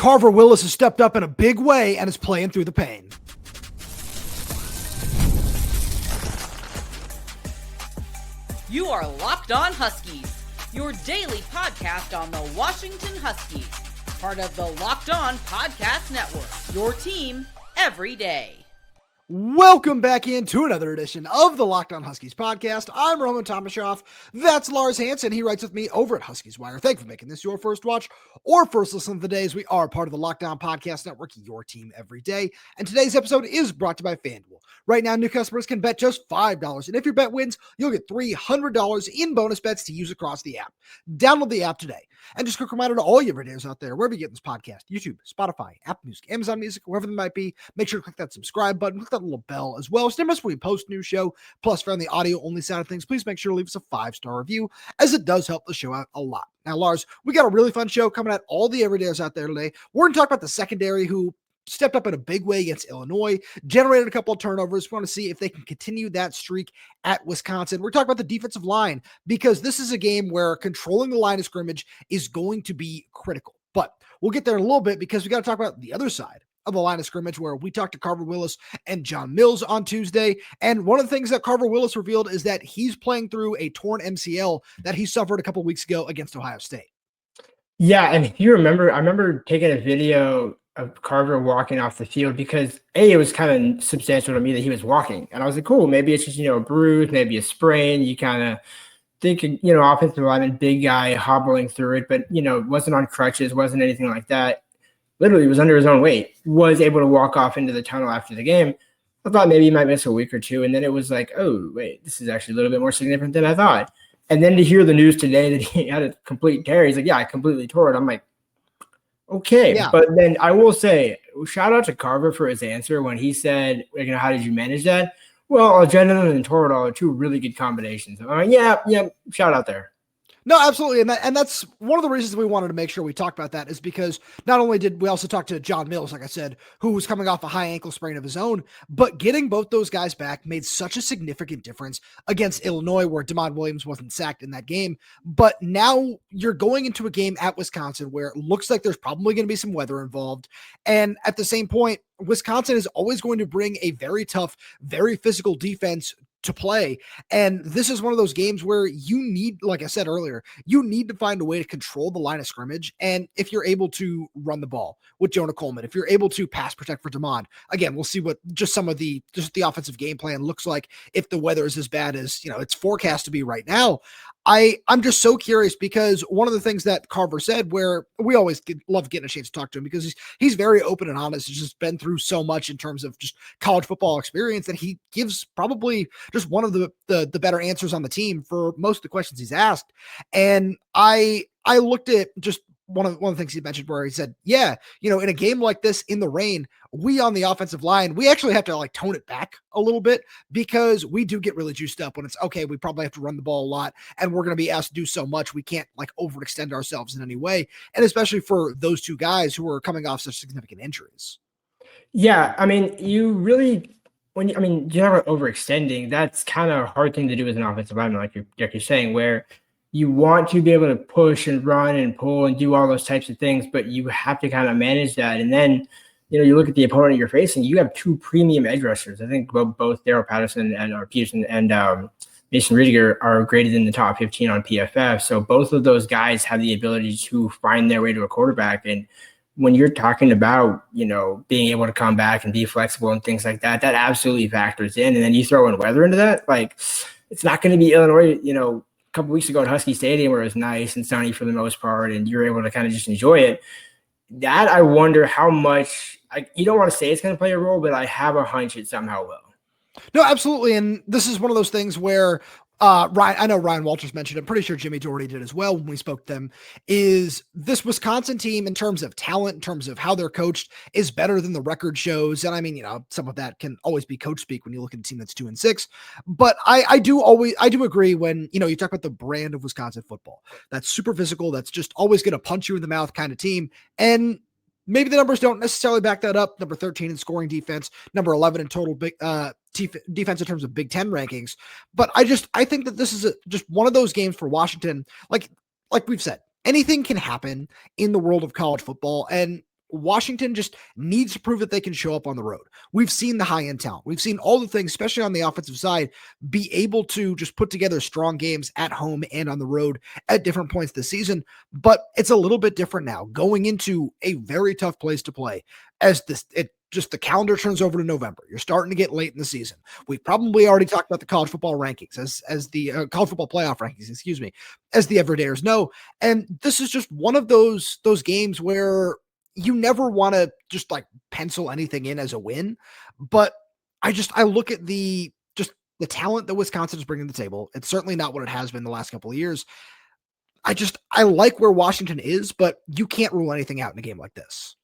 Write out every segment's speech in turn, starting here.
Carver Willis has stepped up in a big way and is playing through the pain. You are Locked On Huskies, your daily podcast on the Washington Huskies, part of the Locked On Podcast Network, your team every day. Welcome back into another edition of the Locked On Huskies podcast. I'm Tomashoff. That's Lars Hanson. He writes with me over at Huskies Wire. Thank you for making this your first watch or first listen of the day, as we are part of the Locked On Podcast Network, your team every day. And today's episode is brought to you by FanDuel. Right now, new customers can bet just $5. And if your bet wins, you'll get $300 in bonus bets to use across the app. Download the app today. And just a quick reminder to all you everydayers out there, wherever you get this podcast, YouTube, Spotify, Apple Music, Amazon Music, wherever they might be, make sure to click that subscribe button, click that little bell as well. So when we post new show, plus for on the audio only side of things, please make sure to leave us a 5-star review, as it does help the show out a lot. Now, Lars, we got a really fun show coming at all the everydayers out there today. We're going to talk about the secondary who stepped up in a big way against Illinois, generated a couple of turnovers. We want to see if they can continue that streak at Wisconsin. We're talking about the defensive line because this is a game where controlling the line of scrimmage is going to be critical. But we'll get there in a little bit because we got to talk about the other side of the line of scrimmage, where we talked to Carver Willis and John Mills on Tuesday. And one of the things that Carver Willis revealed is that he's playing through a torn MCL that he suffered a couple of weeks ago against Ohio State. Yeah, and if you remember, I remember taking a video of Carver walking off the field because it was kind of substantial to me that he was walking. And I was like, cool, maybe it's just, a bruise, maybe a sprain. You kind of think, offensive lineman, big guy hobbling through it, but, wasn't on crutches, wasn't anything like that. Literally was under his own weight, was able to walk off into the tunnel after the game. I thought maybe he might miss a week or two. And then it was like, oh, wait, this is actually a little bit more significant than I thought. And then to hear the news today that he had a complete tear, he's like, yeah, I completely tore it. I'm like, okay. Yeah. But then I will say, shout out to Carver for his answer when he said, how did you manage that? Well, adrenaline and toradol are two really good combinations. I'm like, yeah, shout out there. No, absolutely. And that's one of the reasons we wanted to make sure we talked about that, is because not only did we also talk to John Mills, like I said, who was coming off a high ankle sprain of his own, but getting both those guys back made such a significant difference against Illinois, where DeMond Williams wasn't sacked in that game. But now you're going into a game at Wisconsin where it looks like there's probably going to be some weather involved. And at the same point, Wisconsin is always going to bring a very tough, very physical defense to play. And this is one of those games where you need, like I said earlier, you need to find a way to control the line of scrimmage. And if you're able to run the ball with Jonah Coleman, if you're able to pass protect for DeMond, again, we'll see what just the offensive game plan looks like if the weather is as bad as, it's forecast to be right now. I'm just so curious, because one of the things that Carver said, where we always love getting a chance to talk to him because he's very open and honest. He's just been through so much in terms of just college football experience that he gives probably just one of the better answers on the team for most of the questions he's asked. And I looked at just one of the things he mentioned where he said, yeah, in a game like this in the rain, we on the offensive line, we actually have to tone it back a little bit, because we do get really juiced up when it's okay. We probably have to run the ball a lot and we're going to be asked to do so much. We can't overextend ourselves in any way. And especially for those two guys who are coming off such significant injuries. Yeah. I mean, you really, you're not overextending. That's kind of a hard thing to do as an offensive lineman, like you're saying, where you want to be able to push and run and pull and do all those types of things, but you have to kind of manage that. And then, you look at the opponent you're facing, you have two premium edge rushers. I think both Daryl Patterson and Peterson and Mason Rudiger are graded in the top 15 on PFF. So both of those guys have the ability to find their way to a quarterback. And when you're talking about, being able to come back and be flexible and things like that, that absolutely factors in. And then you throw in weather into that, it's not going to be Illinois, a couple weeks ago at Husky Stadium where it was nice and sunny for the most part, and you're able to kind of just enjoy it. That I wonder how much, you don't want to say it's going to play a role, but I have a hunch it somehow will. No, absolutely. And this is one of those things where I know Ryan Walters mentioned it. I'm pretty sure Jimmy Doherty did as well when we spoke to them, is this Wisconsin team in terms of talent, in terms of how they're coached, is better than the record shows. And I mean, some of that can always be coach speak when you look at a team that's 2-6, but I do agree when, you talk about the brand of Wisconsin football, that's super physical, that's just always going to punch you in the mouth kind of team. And maybe the numbers don't necessarily back that up. Number 13 in scoring defense, number 11 in total defense in terms of Big Ten rankings. But I think that this is just one of those games for Washington. Like we've said, anything can happen in the world of college football. And Washington just needs to prove that they can show up on the road. We've seen the high-end talent. We've seen all the things, especially on the offensive side, be able to just put together strong games at home and on the road at different points this season. But it's a little bit different now, going into a very tough place to play as the calendar turns over to November. You're starting to get late in the season. We've probably already talked about the college football rankings as the college football playoff rankings, as the everydayers know. And this is just one of those games where you never want to just like pencil anything in as a win. But I look at the talent that Wisconsin is bringing to the table. It's certainly not what it has been the last couple of years. I like where Washington is, but you can't rule anything out in a game like this.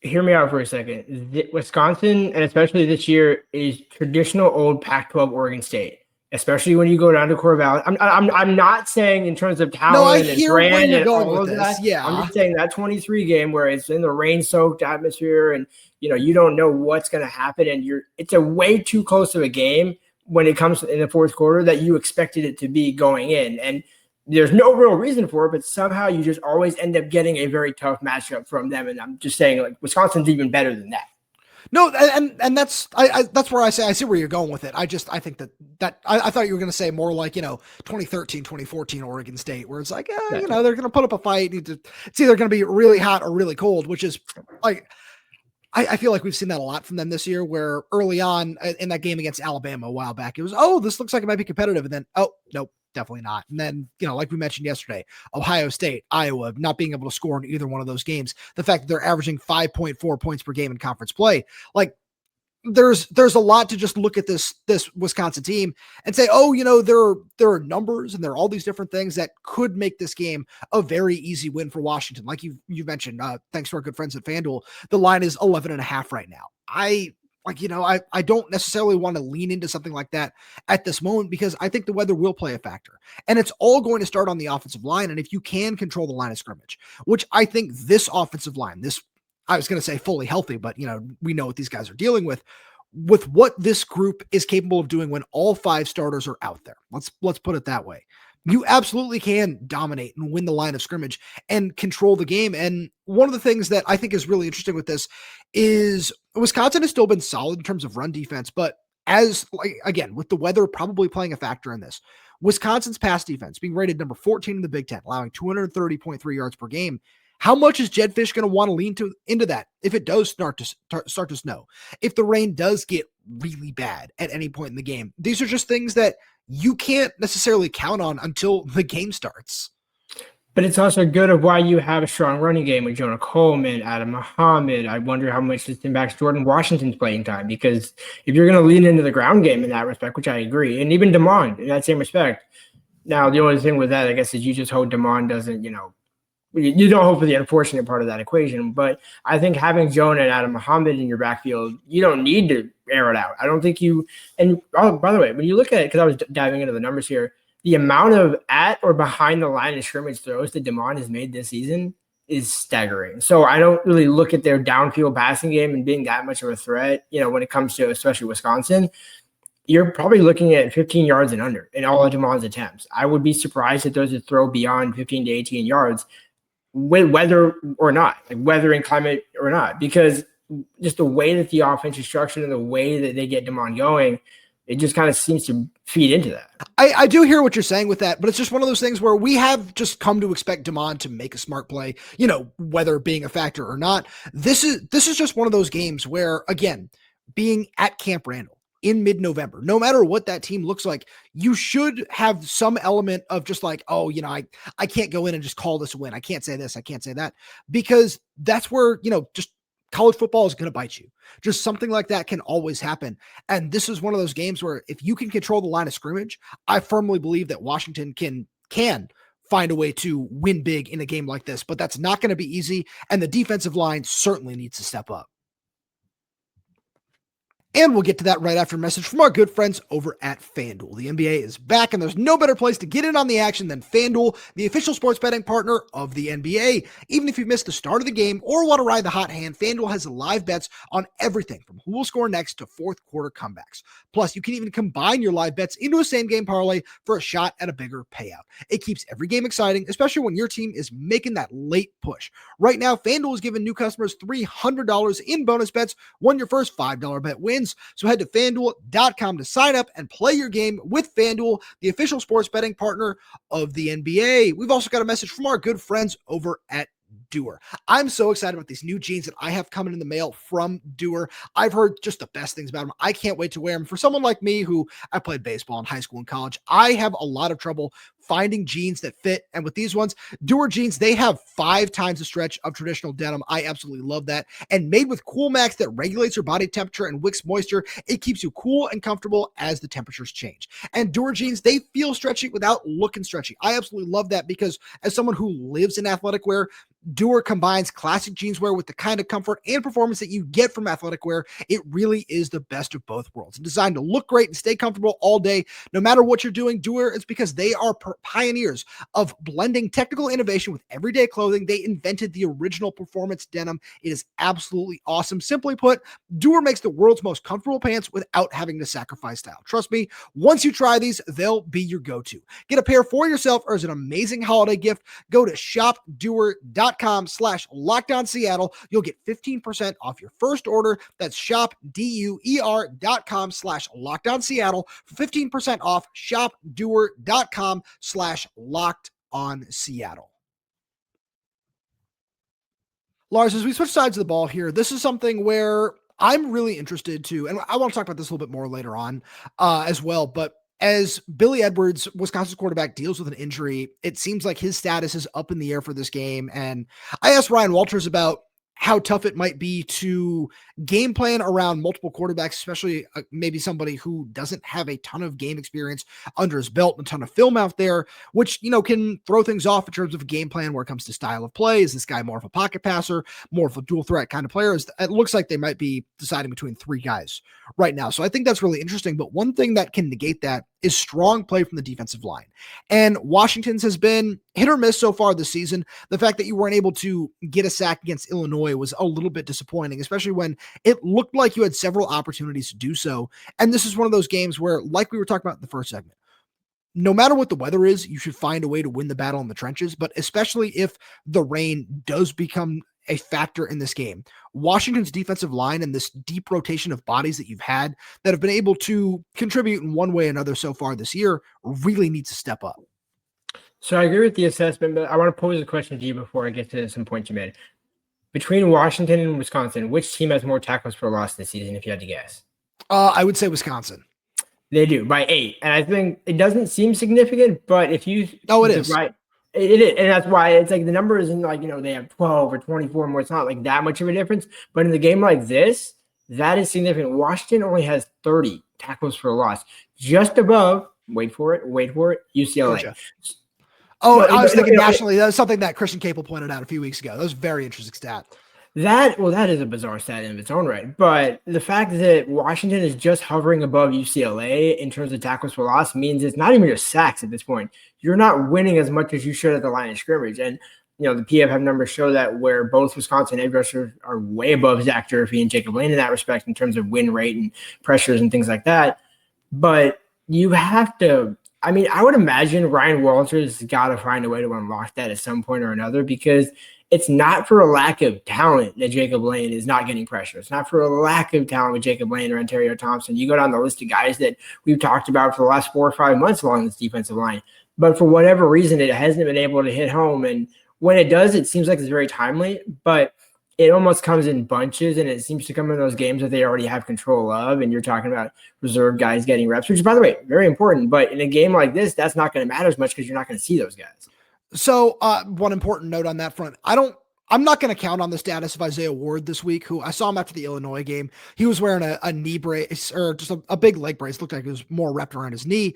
Hear me out for a second. Wisconsin, and especially this year, is traditional old Pac-12 Oregon State. Especially when you go down to Corvallis. I'm not saying in terms of talent and brand and all of that. Yeah, I'm just saying that 23 game where it's in the rain-soaked atmosphere and you don't know what's going to happen, and it's a way too close of a game when it comes in the fourth quarter that you expected it to be going in. And there's no real reason for it, but somehow you just always end up getting a very tough matchup from them. And I'm just saying, like, Wisconsin's even better than that. No, and that's where I see where you're going with it. I think that I thought you were going to say more like 2013, 2014 Oregon State, where it's like they're going to put up a fight. It's either going to be really hot or really cold, which is like I feel like we've seen that a lot from them this year. Where early on in that game against Alabama a while back, it was this looks like it might be competitive, and then nope. Definitely not. And then, like we mentioned yesterday, Ohio State, Iowa, not being able to score in either one of those games. The fact that they're averaging 5.4 points per game in conference play, like there's a lot to just look at this Wisconsin team and say, there are numbers and there are all these different things that could make this game a very easy win for Washington. Like you mentioned, thanks to our good friends at FanDuel, the line is 11.5 right now. I don't necessarily want to lean into something like that at this moment because I think the weather will play a factor. And it's all going to start on the offensive line. And if you can control the line of scrimmage, which I think this offensive line, I was going to say fully healthy, but we know what these guys are dealing with what this group is capable of doing when all 5 starters are out there. Let's put it that way. You absolutely can dominate and win the line of scrimmage and control the game. And one of the things that I think is really interesting with this is Wisconsin has still been solid in terms of run defense, but again, with the weather probably playing a factor in this, Wisconsin's pass defense being rated number 14 in the Big Ten, allowing 230.3 yards per game. How much is Jedd Fisch going to want to lean into that if it does start to snow? If the rain does get really bad at any point in the game, these are just things that you can't necessarily count on until the game starts. But it's also good of why you have a strong running game with Jonah Coleman, Adam Muhammad. I wonder how much this impacts Jordan Washington's playing time, because if you're going to lean into the ground game in that respect, which I agree, and even DeMond in that same respect. Now, the only thing with that, I guess, is you just hope DeMond doesn't, you don't hope for the unfortunate part of that equation. But I think having Jonah and Adam Muhammad in your backfield, you don't need to air it out. I don't think you – and by the way, when you look at it, because I was diving into the numbers here, the amount of at or behind the line of scrimmage throws that DeMond has made this season is staggering. So I don't really look at their downfield passing game and being that much of a threat, when it comes to especially Wisconsin. You're probably looking at 15 yards and under in all of DeMond's attempts. I would be surprised if those would throw beyond 15 to 18 yards with weather or not, like weather and climate or not, because just the way that the offense is structured and the way that they get DeMond going, it just kind of seems to feed into that. I do hear what you're saying with that, but it's just one of those things where we have just come to expect DeMond to make a smart play, whether being a factor or not. This is just one of those games where, again, being at Camp Randall in mid-November, no matter what that team looks like, you should have some element of just like, I can't go in and just call this a win. I can't say this. I can't say that, because that's where, just college football is going to bite you. Just something like that can always happen. And this is one of those games where if you can control the line of scrimmage, I firmly believe that Washington can find a way to win big in a game like this, but that's not going to be easy. And the defensive line certainly needs to step up. And we'll get to that right after a message from our good friends over at FanDuel. The NBA is back, and there's no better place to get in on the action than FanDuel, the official sports betting partner of the NBA. Even if you've missed the start of the game or want to ride the hot hand, FanDuel has live bets on everything from who will score next to fourth quarter comebacks. Plus, you can even combine your live bets into a same-game parlay for a shot at a bigger payout. It keeps every game exciting, especially when your team is making that late push. Right now, FanDuel is giving new customers $300 in bonus bets when your first $5 bet wins. So head to FanDuel.com to sign up and play your game with FanDuel, the official sports betting partner of the NBA. We've also got a message from our good friends over at Dewar. I'm so excited about these new jeans that I have coming in the mail from Dewar. I've heard just the best things about them. I can't wait to wear them. For someone like me who I played baseball in high school and college, I have a lot of trouble finding jeans that fit. And with these ones, Dewar jeans, they have 5 times the stretch of traditional denim. I absolutely love that. And made with Cool Max that regulates your body temperature and wicks moisture, it keeps you cool and comfortable as the temperatures change. And Dewar jeans, they feel stretchy without looking stretchy. I absolutely love that because as someone who lives in athletic wear, Dewar combines classic jeans wear with the kind of comfort and performance that you get from athletic wear. It really is the best of both worlds. It's designed to look great and stay comfortable all day, no matter what you're doing. Dewar is because they are pioneers of blending technical innovation with everyday clothing. They invented the original performance denim. It is absolutely awesome. Simply put, Dewar makes the world's most comfortable pants without having to sacrifice style. Trust me, once you try these, they'll be your go-to. Get a pair for yourself or as an amazing holiday gift. Go to shopdewar.com/LockedOnSeattle. You'll get 15% off your first order. That's shopdewar.com/LockedOnSeattle for 15% off. shopdewar.com/LockedOnSeattle. Lars, as we switch sides of the ball here, this is something where I'm really interested to, and I want to talk about this a little bit more later on as well, but as Billy Edwards, Wisconsin's quarterback, deals with an injury, it seems like his status is up in the air for this game. And I asked Ryan Walters about how tough it might be to game plan around multiple quarterbacks, especially maybe somebody who doesn't have a ton of game experience under his belt and a ton of film out there, which, can throw things off in terms of a game plan where it comes to style of play. Is this guy more of a pocket passer, more of a dual threat kind of player? It looks like they might be deciding between 3 guys right now. So I think that's really interesting. But one thing that can negate that is strong play from the defensive line. And Washington's has been hit or miss so far this season. The fact that you weren't able to get a sack against Illinois was a little bit disappointing, especially when it looked like you had several opportunities to do so. And this is one of those games where, like we were talking about in the first segment, no matter what the weather is, you should find a way to win the battle in the trenches, but especially if the rain does become a factor in this game. Washington's defensive line and this deep rotation of bodies that you've had that have been able to contribute in one way or another so far this year really needs to step up. So I agree with the assessment, but I want to pose a question to you before I get to some points you made. Between Washington and Wisconsin, which team has more tackles for loss this season, if you had to guess? I would say Wisconsin. They do, by 8. And I think it doesn't seem significant, but if you... Oh, it is. Right, it is. And that's why it's like the number isn't like, they have 12 or 24 more. It's not like that much of a difference. But in the game like this, that is significant. Washington only has 30 tackles for loss, just above, wait for it, UCLA. Gotcha. Oh, I was thinking nationally. That was something that Christian Capel pointed out a few weeks ago. That was a very interesting stat. That is a bizarre stat in its own right. But the fact that Washington is just hovering above UCLA in terms of tackles for loss means it's not even just sacks at this point. You're not winning as much as you should at the line of scrimmage. And, the PFF numbers show that where both Wisconsin edge rushers are way above Zach Durfee and Jacob Lane in that respect in terms of win rate and pressures and things like that. But you have to – I would imagine Ryan Walters has got to find a way to unlock that at some point or another, because it's not for a lack of talent that Jacob Lane is not getting pressure. It's not for a lack of talent with Jacob Lane or Ontario Thompson. You go down the list of guys that we've talked about for the last 4 or 5 months along this defensive line. But for whatever reason, it hasn't been able to hit home. And when it does, it seems like it's very timely. But it almost comes in bunches, and it seems to come in those games that they already have control of. And you're talking about reserve guys getting reps, which is, by the way, very important. But in a game like this, that's not going to matter as much because you're not going to see those guys. So one important note on that front, I'm not going to count on the status of Isaiah Ward this week, who I saw him after the Illinois game. He was wearing a knee brace or just a big leg brace. Looked like it was more wrapped around his knee.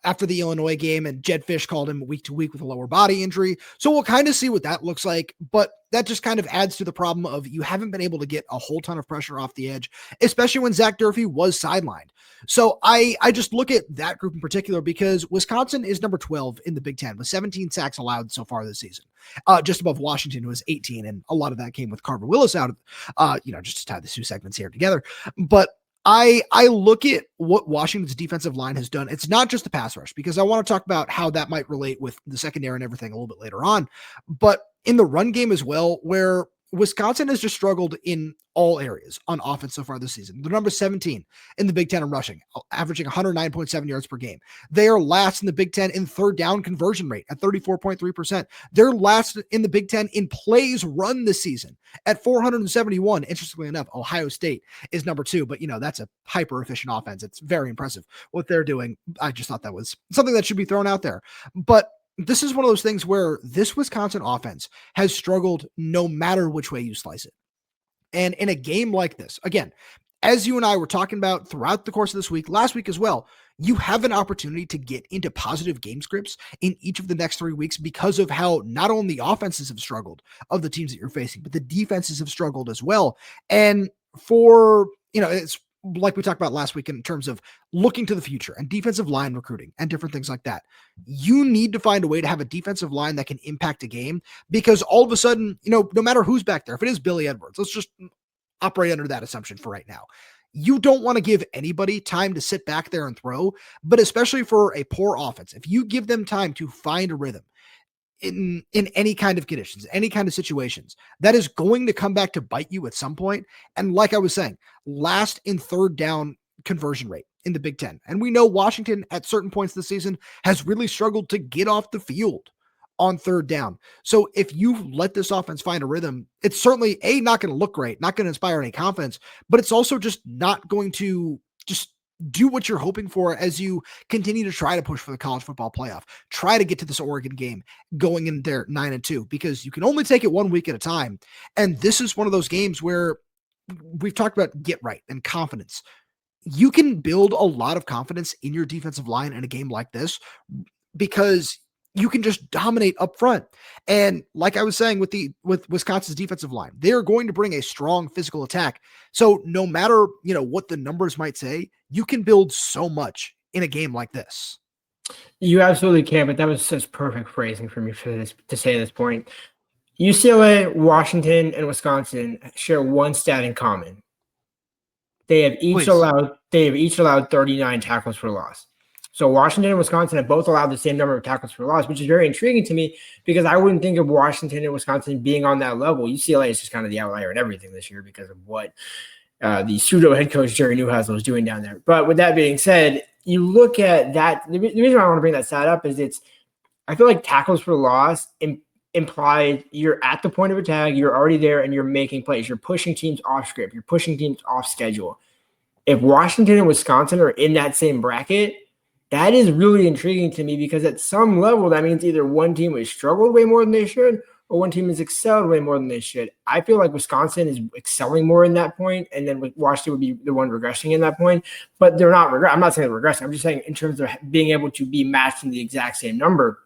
after the Illinois game, and Jedd Fisch called him week to week with a lower body injury. So we'll kind of see what that looks like, but that just kind of adds to the problem of you haven't been able to get a whole ton of pressure off the edge, especially when Zach Durfee was sidelined. So I just look at that group in particular because Wisconsin is number 12 in the Big Ten with 17 sacks allowed so far this season, just above Washington, who has 18. And a lot of that came with Carver Willis out of, just to tie the two segments here together. But I look at what Washington's defensive line has done. It's not just the pass rush, because I want to talk about how that might relate with the secondary and everything a little bit later on, but in the run game as well, where Wisconsin has just struggled in all areas on offense so far this season. They're number 17 in the Big Ten in rushing, averaging 109.7 yards per game. They are last in the Big Ten in third down conversion rate at 34.3%. They're last in the Big Ten in plays run this season at 471. Interestingly enough, Ohio State is number 2, but that's a hyper efficient offense. It's very impressive what they're doing. I just thought that was something that should be thrown out there. But this is one of those things where this Wisconsin offense has struggled no matter which way you slice it. And in a game like this, again, as you and I were talking about throughout the course of this week, last week as well, you have an opportunity to get into positive game scripts in each of the next 3 weeks because of how not only the offenses have struggled of the teams that you're facing, but the defenses have struggled as well. And for, it's like we talked about last week in terms of looking to the future and defensive line recruiting and different things like that. You need to find a way to have a defensive line that can impact a game, because all of a sudden, no matter who's back there, if it is Billy Edwards, let's just operate under that assumption for right now. You don't want to give anybody time to sit back there and throw, but especially for a poor offense, if you give them time to find a rhythm in any kind of conditions, any kind of situations, that is going to come back to bite you at some point. And like I was saying, last in third down conversion rate in the Big Ten. And we know Washington at certain points this season has really struggled to get off the field on third down. So if you let this offense find a rhythm, it's certainly not going to look great, not going to inspire any confidence, but it's also just not going to just do what you're hoping for as you continue to try to push for the college football playoff, try to get to this Oregon game going in there 9-2, because you can only take it 1 week at a time. And this is one of those games where we've talked about get right and confidence. You can build a lot of confidence in your defensive line in a game like this because you can just dominate up front. And like I was saying with Wisconsin's defensive line, they're going to bring a strong physical attack. So no matter, what the numbers might say, you can build so much in a game like this. You absolutely can, but that was such perfect phrasing for me to say at this point. UCLA, Washington, and Wisconsin share one stat in common. They have each allowed 39 tackles for loss. So Washington and Wisconsin have both allowed the same number of tackles for loss, which is very intriguing to me because I wouldn't think of Washington and Wisconsin being on that level. UCLA is just kind of the outlier in everything this year because of what the pseudo head coach Jerry Newhouse was doing down there. But with that being said, you look at that. The reason why I want to bring that stat up is I feel like tackles for loss imply you're at the point of attack, you're already there, and you're making plays. You're pushing teams off script. You're pushing teams off schedule. If Washington and Wisconsin are in that same bracket, that is really intriguing to me because at some level, that means either one team has struggled way more than they should or one team has excelled way more than they should. I feel like Wisconsin is excelling more in that point, and then Washington would be the one regressing in that point. But they're not I'm not saying they're regressing. I'm just saying in terms of being able to be matched in the exact same number.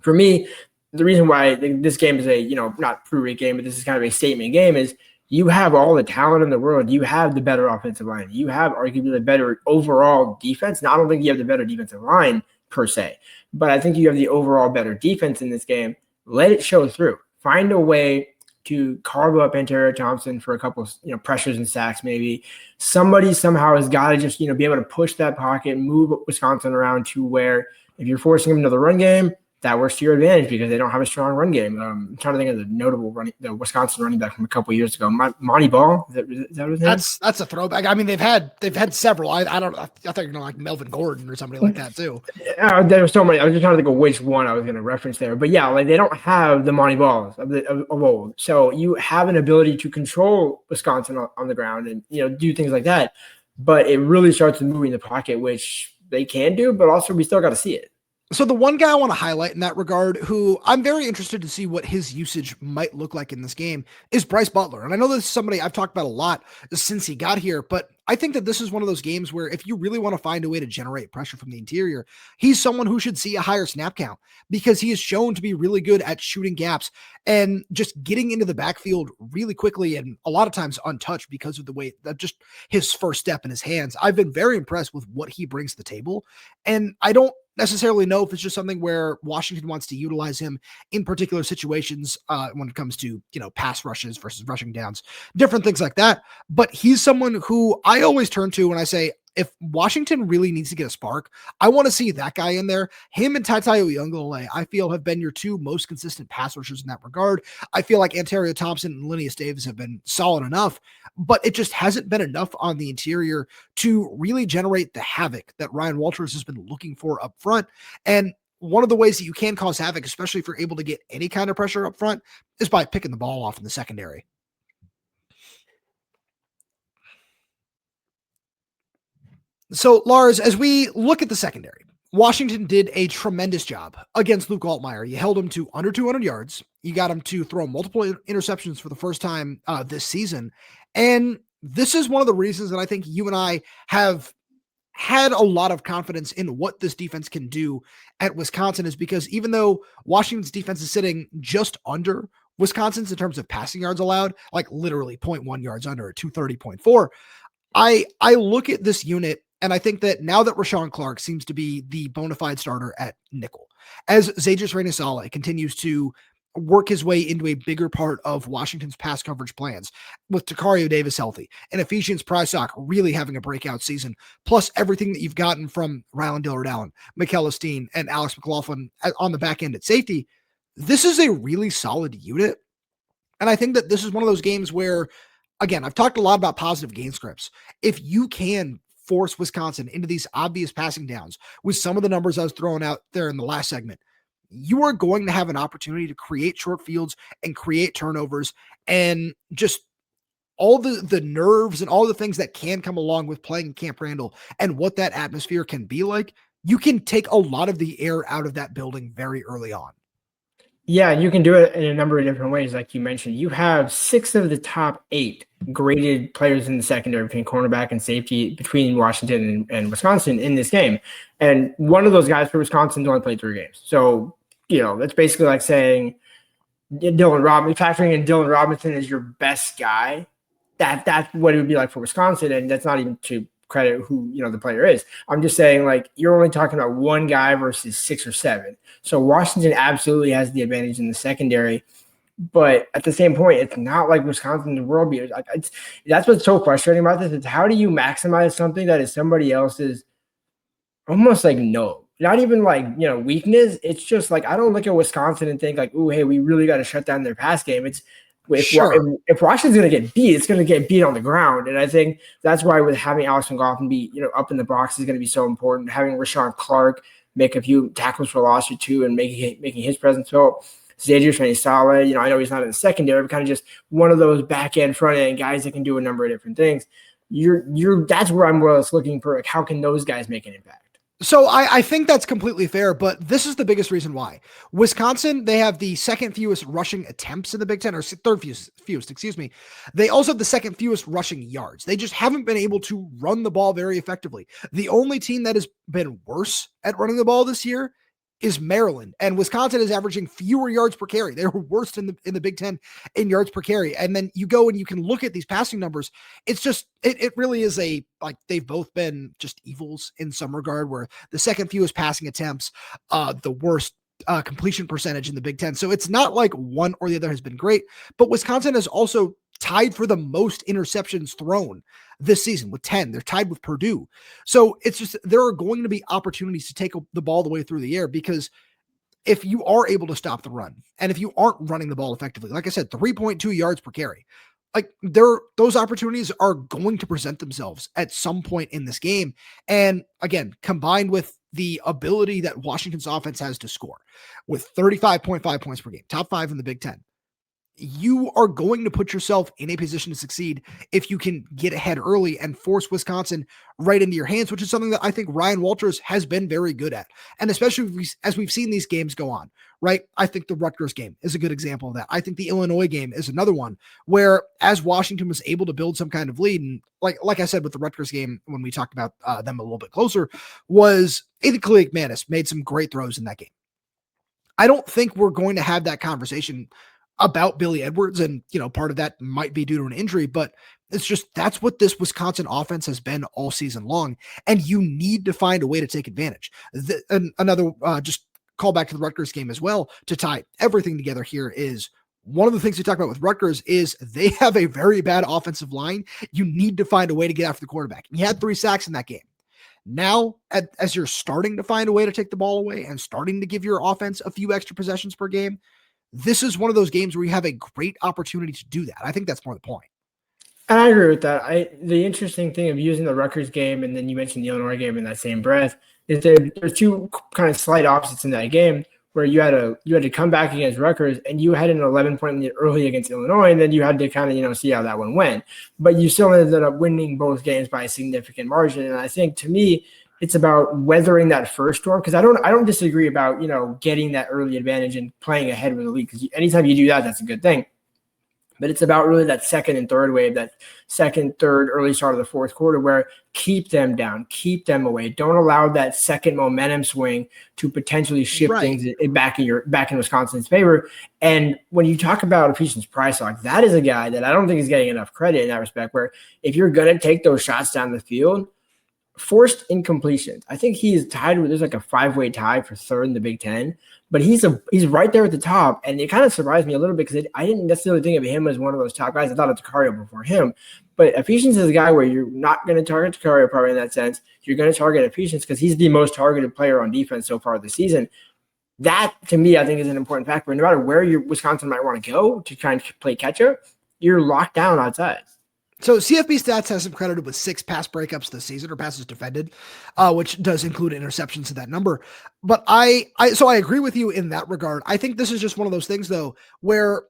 For me, the reason why this game is a, not pre-rate game, but this is kind of a statement game is you have all the talent in the world. You have the better offensive line. You have arguably the better overall defense. Not only do you have the better defensive line per se, but I think you have the overall better defense in this game. Let it show through. Find a way to carve up Antonio Thompson for a couple of pressures and sacks maybe. Somebody somehow has got to just be able to push that pocket, move Wisconsin around to where if you're forcing them into the run game, that works to your advantage because they don't have a strong run game. I'm trying to think of the Wisconsin running back from a couple of years ago, Monty Ball. Is that his name? That's a throwback. I mean, they've had several. I thought you're going to like Melvin Gordon or somebody like that too. There were so many. I was just trying to think of which one I was going to reference there. But yeah, they don't have the Monty Balls of old. So you have an ability to control Wisconsin on the ground and do things like that. But it really starts moving the pocket, which they can do. But also we still got to see it. So the one guy I want to highlight in that regard, who I'm very interested to see what his usage might look like in this game, is Bryce Butler. And I know this is somebody I've talked about a lot since he got here, but I think that this is one of those games where if you really want to find a way to generate pressure from the interior, he's someone who should see a higher snap count because he is shown to be really good at shooting gaps and just getting into the backfield really quickly and a lot of times untouched because of the way that just his first step in his hands. I've been very impressed with what he brings to the table. And I don't necessarily know if it's just something where Washington wants to utilize him in particular situations when it comes to, pass rushes versus rushing downs, different things like that. But he's someone who I always turn to when I say, if Washington really needs to get a spark, I want to see that guy in there. Him and Tacario, I feel, have been your two most consistent pass rushers in that regard. I feel like Ontario Thompson and Linneas Davis have been solid enough, but it just hasn't been enough on the interior to really generate the havoc that Ryan Walters has been looking for up front. And one of the ways that you can cause havoc, especially if you're able to get any kind of pressure up front, is by picking the ball off in the secondary. So, Lars, as we look at the secondary, Washington did a tremendous job against Luke Altmaier. You held him to under 200 yards. You got him to throw multiple interceptions for the first time this season. And this is one of the reasons that I think you and I have had a lot of confidence in what this defense can do at Wisconsin, is because even though Washington's defense is sitting just under Wisconsin's in terms of passing yards allowed, like literally 0.1 yards under at 230.4, I look at this unit and I think that now that Rahshawn Clark seems to be the bona fide starter at nickel, as Za'Darius Reyna-Sale continues to work his way into a bigger part of Washington's pass coverage plans, with Tacario Davis healthy and Ephesians Prysock really having a breakout season, plus everything that you've gotten from Rylon Dillard-Allen, Mikel Esteen, and Alex McLaughlin on the back end at safety, this is a really solid unit. And I think that this is one of those games where, again, I've talked a lot about positive game scripts. If you can force Wisconsin into these obvious passing downs with some of the numbers I was throwing out there in the last segment, you are going to have an opportunity to create short fields and create turnovers and just all the nerves and all the things that can come along with playing in Camp Randall and what that atmosphere can be like. You can take a lot of the air out of that building very early on. Yeah, you can do it in a number of different ways. Like you mentioned, you have 6 of the top 8 graded players in the secondary between cornerback and safety between Washington and Wisconsin in this game. And one of those guys for Wisconsin's only played 3 games. So, that's basically like saying factoring in Dylan Robinson as your best guy. That's what it would be like for Wisconsin. And that's not even to credit who the player is. I'm just saying, like, you're only talking about one guy versus 6 or 7. So Washington absolutely has the advantage in the secondary, but at the same point, it's not like Wisconsin's world beaters. That's what's so frustrating about this, is how do you maximize something that is somebody else's almost like not even like weakness. It's just like, I don't look at Wisconsin and think like, oh, hey, we really got to shut down their pass game. It's if Washington's going to get beat, it's going to get beat on the ground. And I think that's why with having Alex McLaughlin be, up in the box is going to be so important. Having Rahshawn Clark make a few tackles for loss or 2 and making his presence felt. Za'Darius Reyna-Sale, I know he's not in the secondary, but kind of just one of those back end, front end guys that can do a number of different things. That's where I'm more or less looking for, like, how can those guys make an impact? So I think that's completely fair, but this is the biggest reason why. Wisconsin, they have the second fewest rushing attempts in the Big Ten, or third fewest, excuse me. They also have the second fewest rushing yards. They just haven't been able to run the ball very effectively. The only team that has been worse at running the ball this year is Maryland, and Wisconsin is averaging fewer yards per carry. They're worst in the Big Ten in yards per carry. And then you go and you can look at these passing numbers. It's just, it really is they've both been just evils in some regard, where the second fewest passing attempts, the worst completion percentage in the Big Ten. So it's not like one or the other has been great, but Wisconsin has also tied for the most interceptions thrown this season with 10. They're tied with Purdue. So it's just, there are going to be opportunities to take the ball the way through the air, because if you are able to stop the run and if you aren't running the ball effectively, like I said, 3.2 yards per carry, like those opportunities are going to present themselves at some point in this game. And again, combined with the ability that Washington's offense has to score with 35.5 points per game, top 5 in the Big Ten, you are going to put yourself in a position to succeed if you can get ahead early and force Wisconsin right into your hands, which is something that I think Ryan Walters has been very good at. And especially as we've seen these games go on, right? I think the Rutgers game is a good example of that. I think the Illinois game is another one where as Washington was able to build some kind of lead, and like I said with the Rutgers game, when we talked about them a little bit closer, was Ethan Kaliak-Manis made some great throws in that game. I don't think we're going to have that conversation about Billy Edwards. And, part of that might be due to an injury, but it's just, that's what this Wisconsin offense has been all season long. And you need to find a way to take advantage. Another, just call back to the Rutgers game as well to tie everything together here is one of the things we talk about with Rutgers is they have a very bad offensive line. You need to find a way to get after the quarterback. You had 3 sacks in that game. Now, as you're starting to find a way to take the ball away and starting to give your offense a few extra possessions per game, this is one of those games where you have a great opportunity to do that. I think that's more the point. And I agree with that. The interesting thing of using the Rutgers game, and then you mentioned the Illinois game in that same breath, is there's 2 kind of slight opposites in that game where you had to come back against Rutgers and you had an 11-point lead early against Illinois, and then you had to kind of, see how that one went. But you still ended up winning both games by a significant margin. And I think to me, it's about weathering that first storm, because I don't disagree about, getting that early advantage and playing ahead with the lead, because anytime you do that, that's a good thing. But it's about really that second and third wave, that second, third, early start of the fourth quarter, where keep them down, keep them away. Don't allow that second momentum swing to potentially shift things back in Wisconsin's favor. And when you talk about Ephesians Prysock, that is a guy that I don't think is getting enough credit in that respect, where if you're going to take those shots down the field, forced incompletions, I think he's tied with, there's like a 5-way tie for third in the Big Ten, but he's right there at the top. And it kind of surprised me a little bit because I didn't necessarily think of him as one of those top guys. I thought of Tacario before him, but Ephesians is a guy where you're not going to target Tacario probably in that sense. You're going to target Ephesians because he's the most targeted player on defense so far this season. That to me, I think is an important factor. No matter where your Wisconsin might want to go to try and play catch up, you're locked down outside. So CFB Stats has him credited with 6 pass breakups this season, or passes defended, which does include interceptions in that number. But I agree with you in that regard. I think this is just one of those things, though, where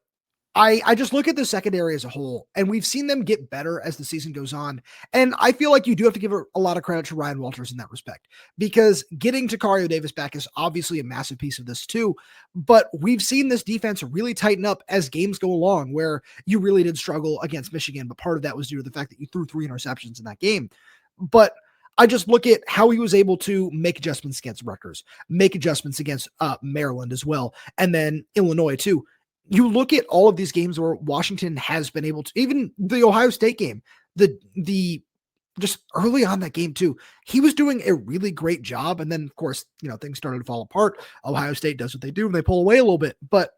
I just look at the secondary as a whole, and we've seen them get better as the season goes on. And I feel like you do have to give a lot of credit to Ryan Walters in that respect, because getting Tacario Davis back is obviously a massive piece of this too. But we've seen this defense really tighten up as games go along, where you really did struggle against Michigan. But part of that was due to the fact that you threw 3 interceptions in that game. But I just look at how he was able to make adjustments against Rutgers, make adjustments against Maryland as well, and then Illinois too. You look at all of these games where Washington has been able to, even the Ohio State game, the just early on that game too, he was doing a really great job. And then of course, things started to fall apart. Ohio State does what they do and they pull away a little bit, but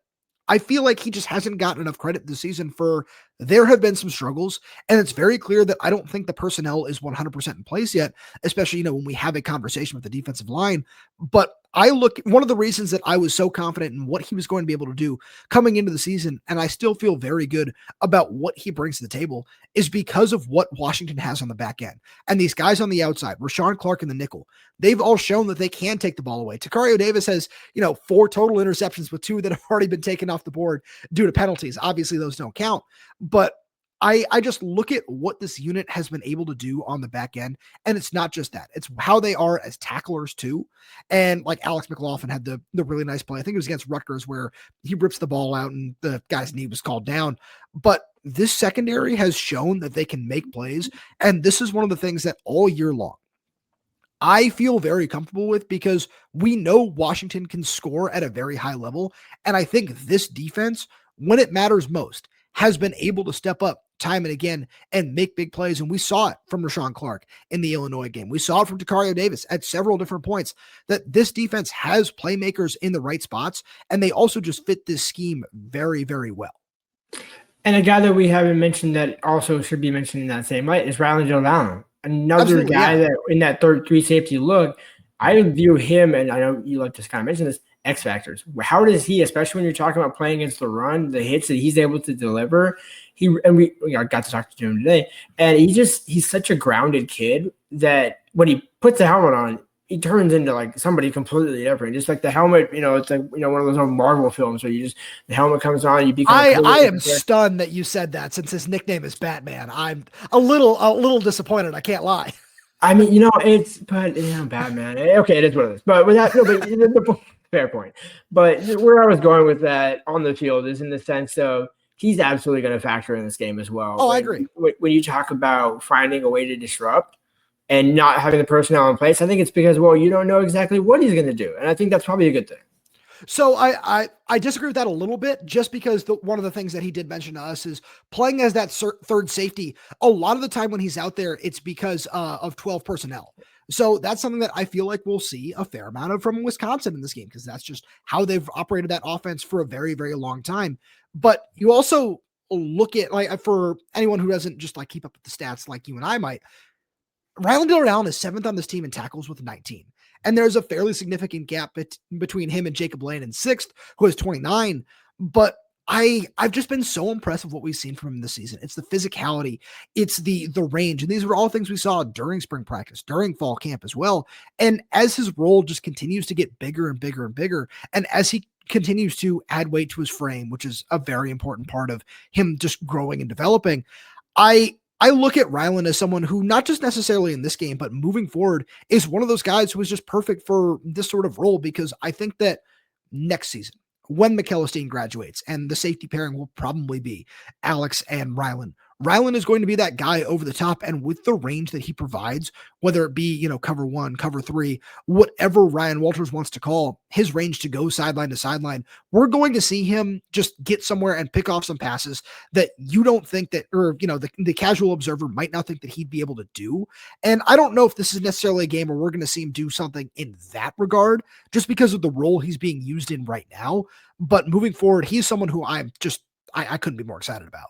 I feel like he just hasn't gotten enough credit this season for there have been some struggles. And it's very clear that I don't think the personnel is 100% in place yet, especially, when we have a conversation with the defensive line. But one of the reasons that I was so confident in what he was going to be able to do coming into the season, and I still feel very good about what he brings to the table, is because of what Washington has on the back end. And these guys on the outside, Rahshawn Clark and the nickel, they've all shown that they can take the ball away. Tacario Davis has, 4 total interceptions with 2 that have already been taken off the board due to penalties. Obviously, those don't count. But I just look at what this unit has been able to do on the back end, and it's not just that. It's how they are as tacklers too. And like Alex McLaughlin had the really nice play. I think it was against Rutgers where he rips the ball out and the guy's knee was called down. But this secondary has shown that they can make plays, and this is one of the things that all year long I feel very comfortable with, because we know Washington can score at a very high level. And I think this defense, when it matters most, has been able to step up time and again and make big plays. And we saw it from Rahshawn Clark in the Illinois game. We saw it from Tacario Davis at several different points, that this defense has playmakers in the right spots, and they also just fit this scheme very, very well. And a guy that we haven't mentioned that also should be mentioned in that same light is Rylon Dillard-Allen. Another Absolutely, guy that in that third 3 safety look, I view him, and I know you like to kind of mention this, X factors. How does he, especially when you're talking about playing against the run, the hits that he's able to deliver? We got to talk to him today, and he's such a grounded kid that when he puts the helmet on, he turns into like somebody completely different. Just like the helmet, it's like, one of those old Marvel films where the helmet comes on, you become. I am stunned that you said that since his nickname is Batman. I'm a little disappointed. I can't lie. I mean, Batman. Okay, it is what it is. But with that, the fair point. But where I was going with that on the field is in the sense of he's absolutely going to factor in this game as well. Oh, I agree. When you talk about finding a way to disrupt and not having the personnel in place, I think it's because, you don't know exactly what he's going to do. And I think that's probably a good thing. So I disagree with that a little bit, just because one of the things that he did mention to us is playing as that third safety. A lot of the time when he's out there, it's because of 12 personnel. So that's something that I feel like we'll see a fair amount of from Wisconsin in this game, because that's just how they've operated that offense for a very, very long time. But you also look at, like, for anyone who doesn't just like keep up with the stats like you and I might, Rylon Dillard-Allen is 7th on this team in tackles with 19. And there's a fairly significant gap between him and Jacob Lane in 6th, who has 29. But I've just been so impressed with what we've seen from him this season. It's the physicality, it's the range. And these were all things we saw during spring practice, during fall camp as well. And as his role just continues to get bigger and bigger and bigger, and as he continues to add weight to his frame, which is a very important part of him just growing and developing, I look at Rylon as someone who, not just necessarily in this game, but moving forward, is one of those guys who is just perfect for this sort of role, because I think that next season, when McEllisteen graduates, and the safety pairing will probably be Alex and Rylon is going to be that guy over the top. And with the range that he provides, whether it be, cover 1, cover 3, whatever Ryan Walters wants to call his range to go sideline to sideline, we're going to see him just get somewhere and pick off some passes that you don't think that, or, the casual observer might not think that he'd be able to do. And I don't know if this is necessarily a game where we're going to see him do something in that regard, just because of the role he's being used in right now. But moving forward, he's someone who I couldn't be more excited about.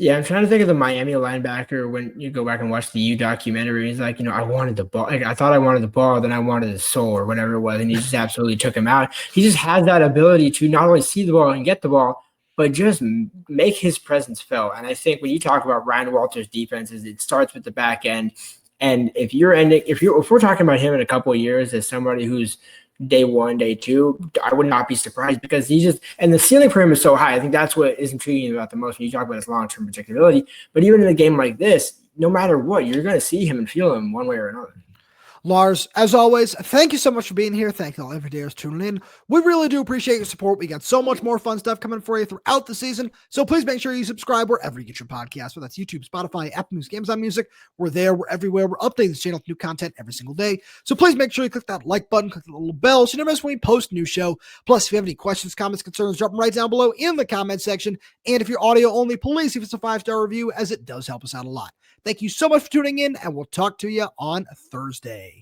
Yeah, I'm trying to think of the Miami linebacker when you go back and watch the U documentary. He's like, I wanted the ball. Like, I thought I wanted the ball, then I wanted the soul or whatever it was, and he just absolutely took him out. He just has that ability to not only see the ball and get the ball, but just make his presence felt. And I think when you talk about Ryan Walters' defenses, it starts with the back end. And if we're talking about him in a couple of years as somebody who's day 1, day 2, I would not be surprised, because and the ceiling for him is so high. I think that's what is intriguing about the most when you talk about his long-term projectability. But even in a game like this, no matter what, you're going to see him and feel him one way or another. Lars, as always, thank you so much for being here. Thank you all everydayers tuning in. We really do appreciate your support. We got so much more fun stuff coming for you throughout the season. So please make sure you subscribe wherever you get your podcast, whether that's YouTube, Spotify, Apple Music, Amazon Music. We're there. We're everywhere. We're updating this channel with new content every single day. So please make sure you click that like button, click the little bell, so you never miss when we post a new show. Plus, if you have any questions, comments, concerns, drop them right down below in the comment section. And if you're audio only, please give us a 5-star review, as it does help us out a lot. Thank you so much for tuning in, and we'll talk to you on Thursday.